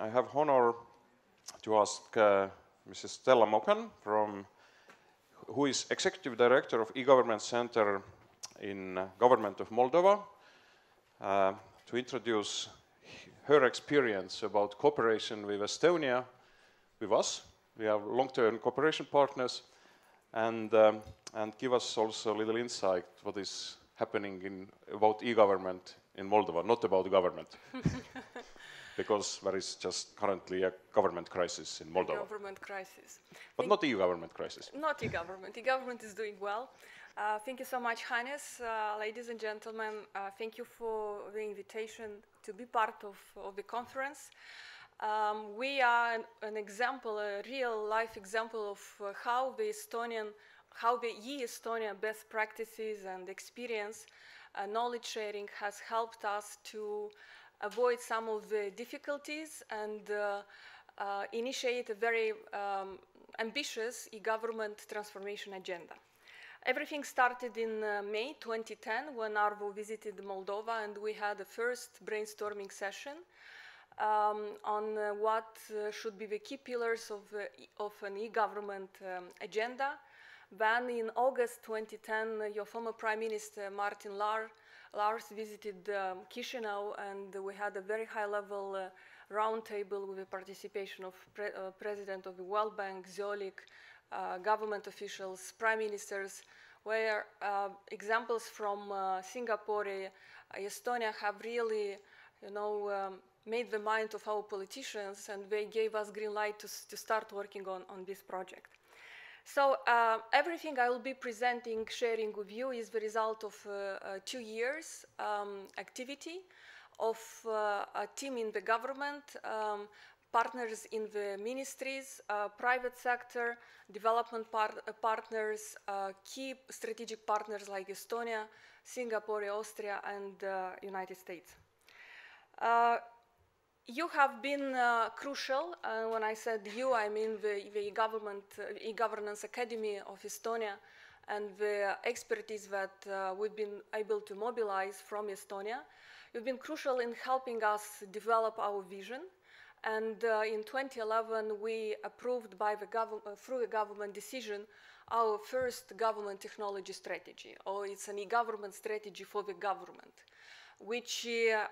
I have honor to ask Mrs. Stella Mokan, who is Executive Director of e-Government Center in Government of Moldova, to introduce her experience about cooperation with Estonia, with us. We have long-term cooperation partners, and give us also a little insight what is happening about e-government in Moldova, not about government. Because there is just currently a government crisis in Moldova. Government crisis. But not e-government crisis. Not e-government. E-government is doing well. Thank you so much, Hannes. Ladies and gentlemen, thank you for the invitation to be part of the conference. We are an example, a real-life example of how the e-Estonia best practices and experience, knowledge sharing has helped us to avoid some of the difficulties and initiate a very ambitious e-government transformation agenda. Everything started in May 2010 when Arvo visited Moldova, and we had the first brainstorming session on what should be the key pillars of an e-government agenda. Then in August 2010, your former Prime Minister Martin Lars visited Chisinau, and we had a very high-level roundtable with the participation of President of the World Bank, Zolik, government officials, prime ministers, where examples from Singapore, Estonia have really, made the mind of our politicians, and they gave us green light to start working on this project. So everything I will be presenting, sharing with you is the result of 2 years activity of a team in the government, partners in the ministries, private sector, development partners, key strategic partners like Estonia, Singapore, Austria, and United States. You have been crucial. When I said you, I mean the e-governance academy of Estonia and the expertise that we've been able to mobilize from Estonia. You've been crucial in helping us develop our vision. And in 2011, we approved by through a government decision our first government technology strategy, or it's an e-government strategy for the government, which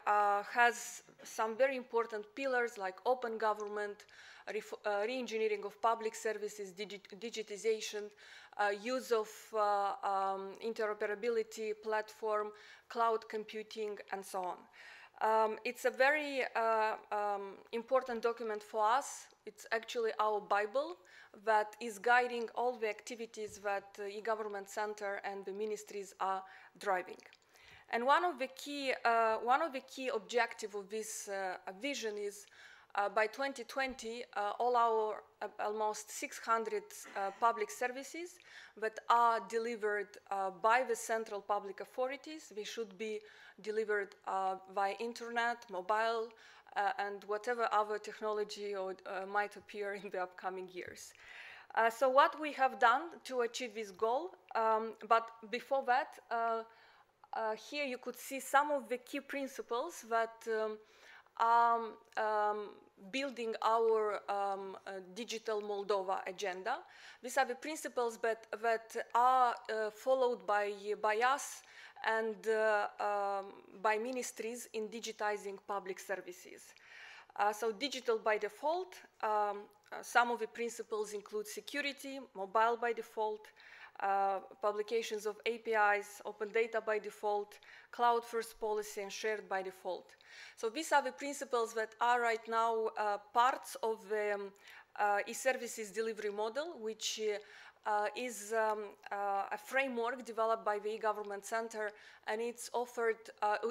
has some very important pillars like open government, re-engineering of public services, digitization, use of interoperability platform, cloud computing, and so on. It's a very important document for us. It's actually our Bible that is guiding all the activities that the e-Government Center and the ministries are driving. And one of the key objectives of this vision is by 2020, all our almost 600 public services that are delivered by the central public authorities, they should be delivered via internet, mobile, and whatever other technology might appear in the upcoming years. So what we have done to achieve this goal, but before that, here you could see some of the key principles that are building our digital Moldova agenda. These are the principles that are followed by us and by ministries in digitizing public services. So digital by default, some of the principles include security, mobile by default, publications of APIs, open data by default, cloud-first policy, and shared by default. So these are the principles that are right now parts of the e-services delivery model, which is a framework developed by the e-Government Center, and it's offered,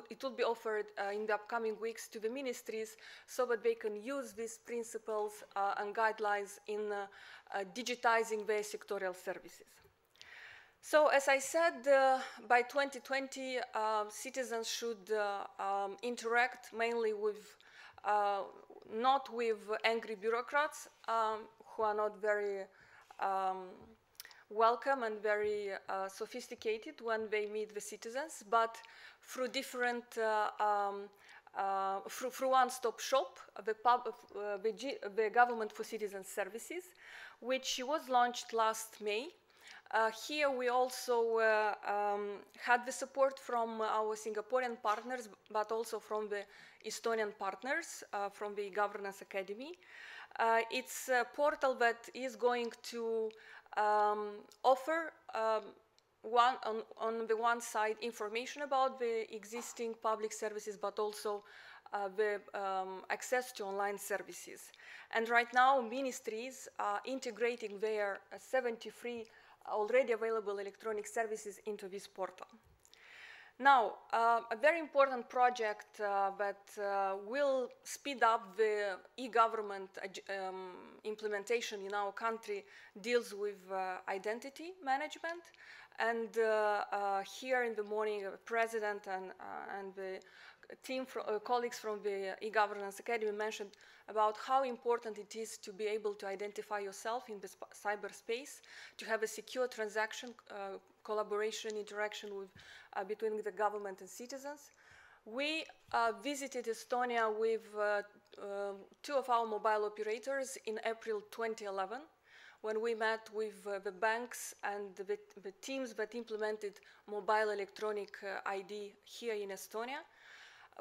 it will be offered in the upcoming weeks to the ministries so that they can use these principles and guidelines in digitizing their sectorial services. So as I said, by 2020, citizens should interact mainly with, not with angry bureaucrats who are not very welcome and very sophisticated when they meet the citizens, but through different through one-stop shop, the Government for Citizens Services, which was launched last May. Here we also had the support from our Singaporean partners, but also from the Estonian partners from the Governance Academy. It's a portal that is going to offer on the one side information about the existing public services, but also the access to online services. And right now, ministries are integrating their 73 already available electronic services into this portal. Now, a very important project that will speed up the e-government implementation in our country deals with identity management. And here in the morning, the president and the team, colleagues from the e-governance academy mentioned about how important it is to be able to identify yourself in the cyberspace, to have a secure transaction, collaboration, interaction with, between the government and citizens. We visited Estonia with two of our mobile operators in April 2011, when we met with the banks and the teams that implemented mobile electronic ID here in Estonia.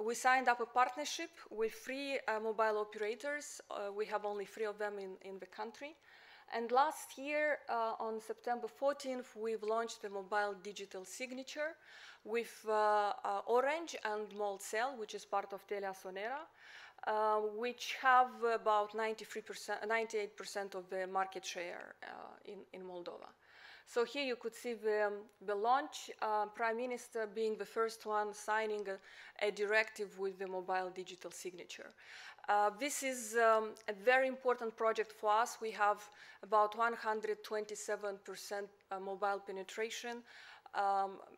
We signed up a partnership with 3 mobile operators. We have only 3 of them in the country. And last year, on September 14th, we've launched the mobile digital signature with Orange and Molcel, which is part of Telia-Sonera, which have about 98% of the market share in Moldova. So here you could see the launch, Prime Minister being the first one signing a directive with the mobile digital signature. This is a very important project for us. We have about 127% mobile penetration.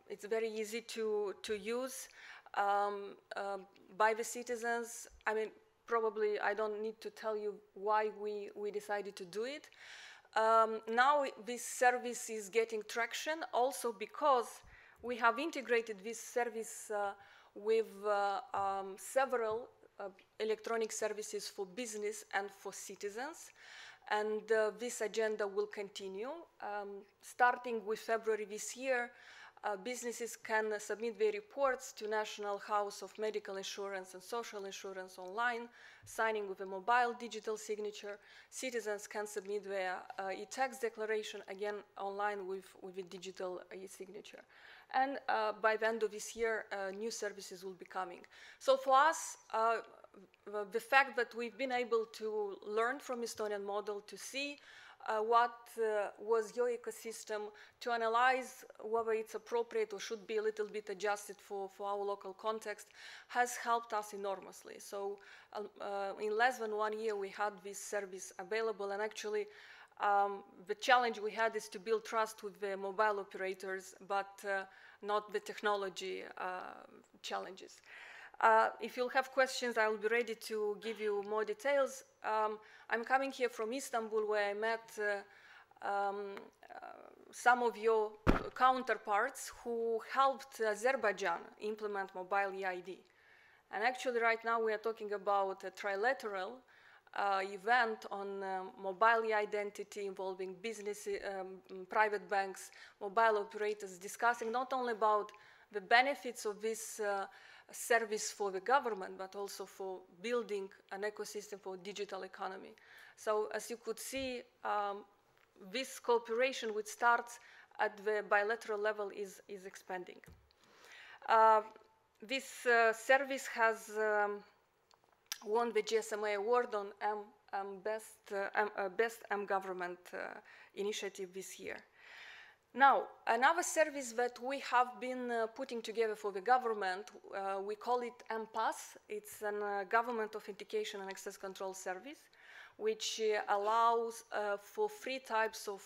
It's very easy to use by the citizens. I mean, probably I don't need to tell you why we decided to do it. Now this service is getting traction also because we have integrated this service with several electronic services for business and for citizens. And this agenda will continue. Starting with February this year, businesses can submit their reports to National House of Medical Insurance and Social Insurance online, signing with a mobile digital signature. Citizens can submit their e-tax declaration, again, online with a digital e-signature. And by the end of this year, new services will be coming. So for us, the fact that we've been able to learn from Estonian model, to see what was your ecosystem, to analyze whether it's appropriate or should be a little bit adjusted for our local context, has helped us enormously. So in less than 1 year, we had this service available, and actually the challenge we had is to build trust with the mobile operators, but not the technology challenges. If you'll have questions, I will be ready to give you more details. I'm coming here from Istanbul, where I met some of your counterparts who helped Azerbaijan implement mobile eID. And actually right now we are talking about a trilateral event on mobile e-identity involving business, private banks, mobile operators, discussing not only about the benefits of this service for the government, but also for building an ecosystem for digital economy. So as you could see, this cooperation, which starts at the bilateral level, is expanding. This service has won the GSMA award on Best M-Government initiative this year. Now, another service that we have been putting together for the government, we call it M-Pass. It's a government authentication and access control service, which allows for 3 types of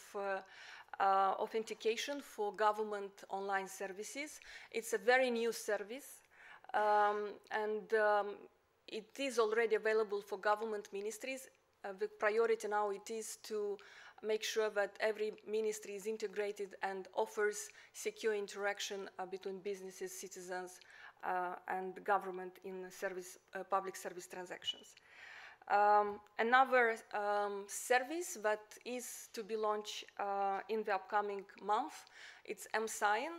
authentication for government online services. It's a very new service, and it is already available for government ministries. The priority now it is to make sure that every ministry is integrated and offers secure interaction between businesses, citizens, and government in service, public service transactions. Another service that is to be launched in the upcoming month, it's mSign,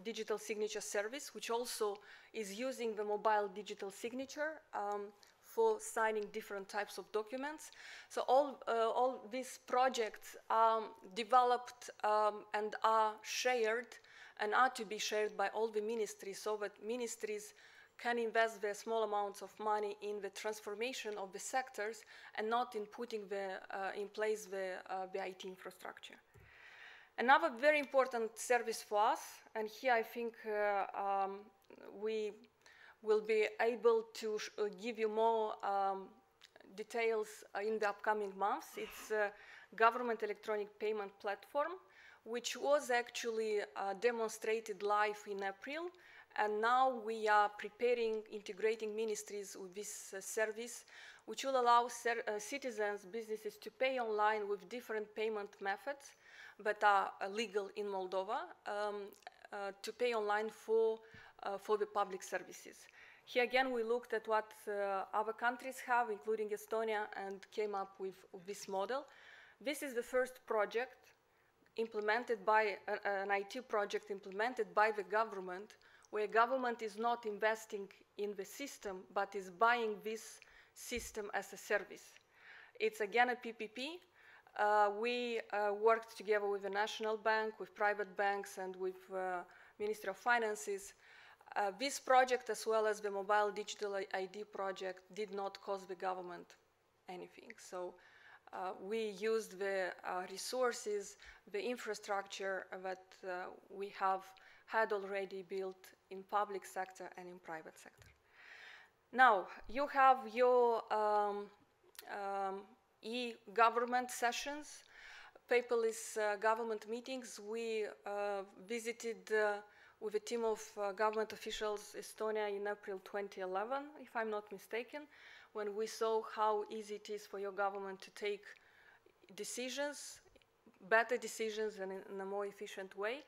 digital signature service, which also is using the mobile digital signature for signing different types of documents. So all these projects are developed and are shared and are to be shared by all the ministries, so that ministries can invest their small amounts of money in the transformation of the sectors and not in putting in place the IT infrastructure. Another very important service for us, and here I think we will be able to give you more details in the upcoming months. It's a government electronic payment platform, which was actually demonstrated live in April. And now we are preparing, integrating ministries with this service, which will allow citizens, businesses to pay online with different payment methods that are legal in Moldova, to pay online for the public services. Here again, we looked at what other countries have, including Estonia, and came up with this model. This is the first project implemented by an IT project implemented by the government, where government is not investing in the system, but is buying this system as a service. It's again a PPP. We worked together with the National Bank, with private banks, and with Ministry of Finances. This project, as well as the mobile digital ID project, did not cost the government anything. So we used the resources, the infrastructure that we have had already built in public sector and in private sector. Now, you have your e-government sessions, paperless government meetings. We visited with a team of government officials Estonia in April 2011, if I'm not mistaken, when we saw how easy it is for your government to take decisions, better decisions, and in a more efficient way.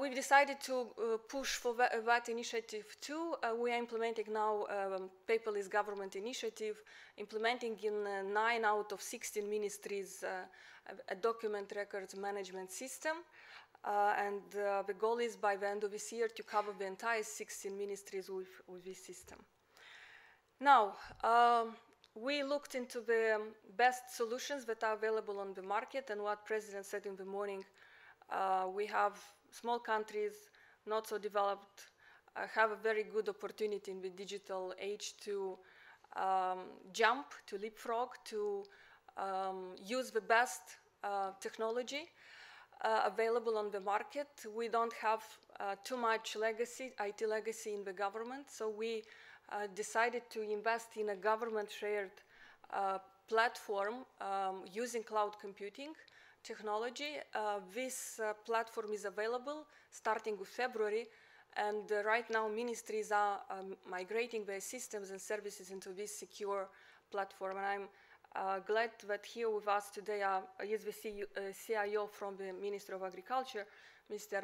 We've decided to push for that initiative too. We are implementing now paperless government initiative, implementing in 9 out of 16 ministries a document records management system. And the goal is by the end of this year to cover the entire 16 ministries with this system. Now, we looked into the best solutions that are available on the market, and what President said in the morning, we have small countries, not so developed, have a very good opportunity in the digital age to jump, to leapfrog, to use the best technology available on the market. We don't have too much legacy, IT legacy in the government, so we decided to invest in a government shared platform using cloud computing technology. This platform is available starting with February, and right now ministries are migrating their systems and services into this secure platform. And I'm glad that here with us today is the CIO from the Ministry of Agriculture, Mr.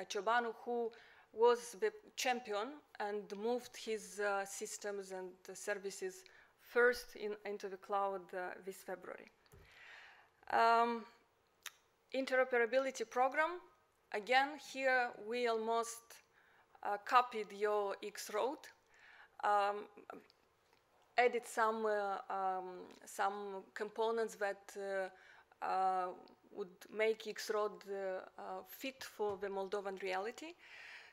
Ciobanu, who was the champion and moved his systems and services first into the cloud this February. Interoperability program, again, here we almost copied your X-Road, added some components that would make X-Road fit for the Moldovan reality.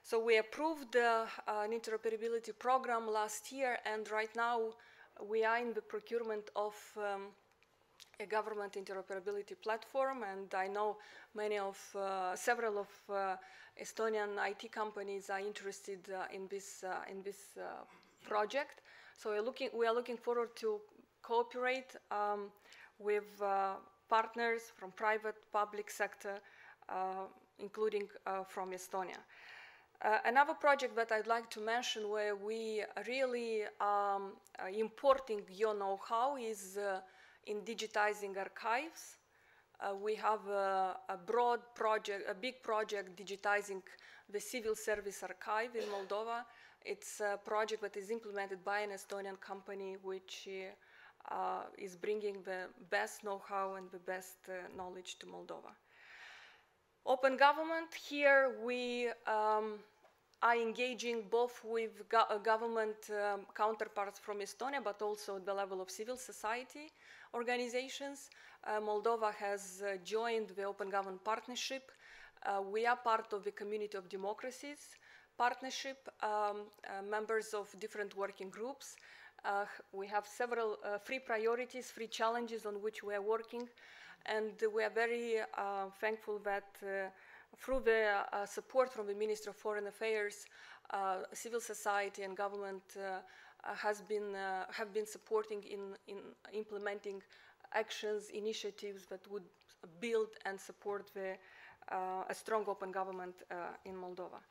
So we approved an interoperability program last year, and right now we are in the procurement of a government interoperability platform, and I know several of Estonian IT companies are interested in this project. So we are looking forward to cooperate with partners from private, public sector, including from Estonia. Another project that I'd like to mention where we really importing your know-how is in digitizing archives. We have a broad project, a big project digitizing the Civil Service Archive in Moldova. It's a project that is implemented by an Estonian company which is bringing the best know-how and the best knowledge to Moldova. Open government, here we are engaging both with government counterparts from Estonia, but also at the level of civil society organizations. Moldova has joined the Open Government Partnership. We are part of the Community of Democracies Partnership, members of different working groups. We have several three priorities, three challenges on which we are working, and we are very thankful that through the support from the Ministry of Foreign Affairs, civil society and government have been supporting in implementing actions, initiatives that would build and support a strong open government in Moldova.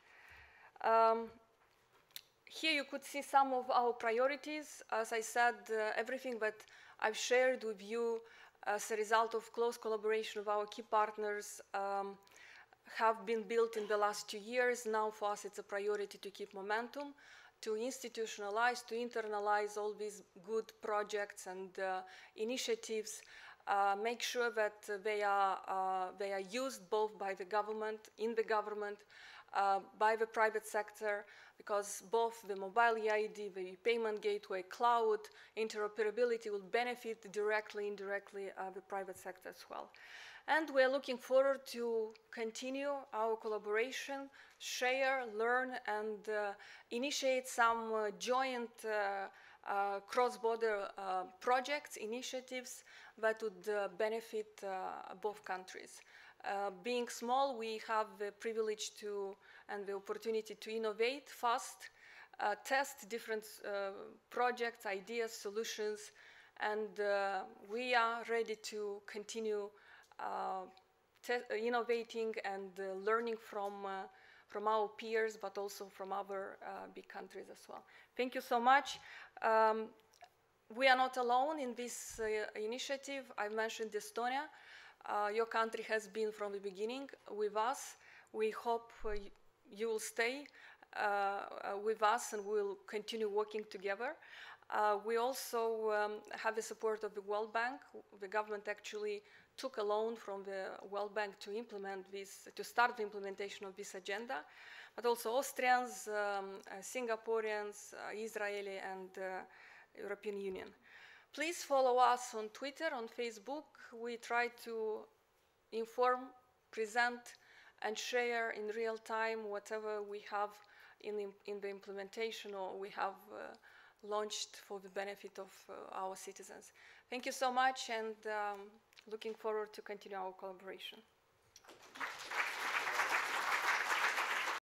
Here you could see some of our priorities. As I said, everything that I've shared with you as a result of close collaboration with our key partners have been built in the last 2 years. Now for us it's a priority to keep momentum, to institutionalize, to internalize all these good projects and initiatives, make sure that they are used both by the government, in the government, by the private sector, because both the mobile eID, the payment gateway, cloud, interoperability will benefit directly, indirectly the private sector as well. And we're looking forward to continue our collaboration, share, learn, and initiate some joint cross-border projects, initiatives that would benefit both countries. Being small, we have the privilege to and the opportunity to innovate fast, test different projects, ideas, solutions, and we are ready to continue innovating and learning from our peers, but also from other big countries as well. Thank you so much. We are not alone in this initiative. I mentioned Estonia. Your country has been from the beginning with us. We hope you will stay with us and we'll continue working together. We also have the support of the World Bank. The government actually took a loan from the World Bank to implement this, to start the implementation of this agenda, but also Austrians, Singaporeans, Israeli, and European Union. Please follow us on Twitter, on Facebook. We try to inform, present, and share in real time whatever we have in the implementation or we have launched for the benefit of our citizens. Thank you so much, and looking forward to continue our collaboration.